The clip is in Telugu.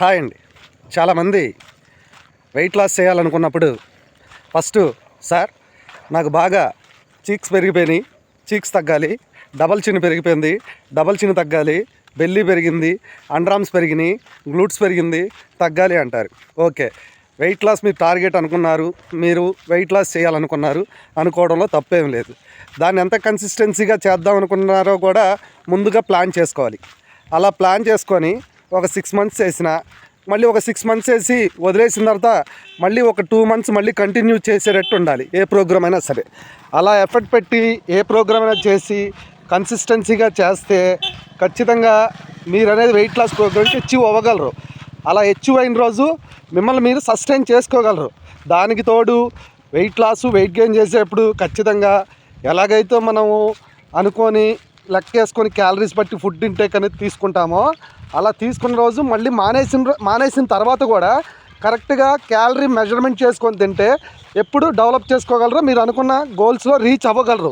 హాయ్ అండి. చాలామంది వెయిట్ లాస్ చేయాలనుకున్నప్పుడు ఫస్ట్ సార్ నాకు బాగా చీక్స్ పెరిగిపోయినాయి, చీక్స్ తగ్గాలి, డబల్ చిన్ పెరిగిపోయింది, డబల్ చిన్ తగ్గాలి, బెల్లీ పెరిగింది, అండర్ ఆర్మ్స్ పెరిగినాయి, గ్లూట్స్ పెరిగింది, తగ్గాలి అంటారు. ఓకే, వెయిట్ లాస్ మీరు టార్గెట్ అనుకున్నారు, మీరు వెయిట్ లాస్ చేయాలనుకున్నారు, అనుకోవడంలో తప్పేం లేదు. దాన్ని ఎంత కన్సిస్టెన్సీగా చేద్దాం అనుకున్నారో కూడా ముందుగా ప్లాన్ చేసుకోవాలి. అలా ప్లాన్ చేసుకొని ఒక 6 months చేసిన, మళ్ళీ ఒక 6 months చేసి వదిలేసిన తర్వాత మళ్ళీ ఒక 2 months మళ్ళీ కంటిన్యూ చేసేటట్టు ఉండాలి ఏ ప్రోగ్రామ్ అయినా సరే. అలా ఎఫర్ట్ పెట్టి ఏ ప్రోగ్రామ్ అయినా చేసి కన్సిస్టెన్సీగా చేస్తే ఖచ్చితంగా మీరు అనేది వెయిట్ లాస్ ప్రోగ్రామ్కి అచీవ్ అవ్వగలరు. అలా అచీవ్ అయిన రోజు మిమ్మల్ని మీరు సస్టైన్ చేసుకోగలరు. దానికి తోడు వెయిట్ గెయిన్ చేసేప్పుడు ఖచ్చితంగా ఎలాగైతే మనము అనుకొని లెక్కేసుకొని క్యాలరీస్ బట్టి ఫుడ్ ఇంటేక్ అనేది తీసుకుంటామో అలా తీసుకున్న రోజు మళ్ళీ మానేసిన తర్వాత కూడా కరెక్ట్గా క్యాలరీ మెజర్మెంట్ చేసుకొని తింటే ఎప్పుడు డెవలప్ చేసుకోగలరు, మీరు అనుకున్న గోల్స్లో రీచ్ అవ్వగలరు.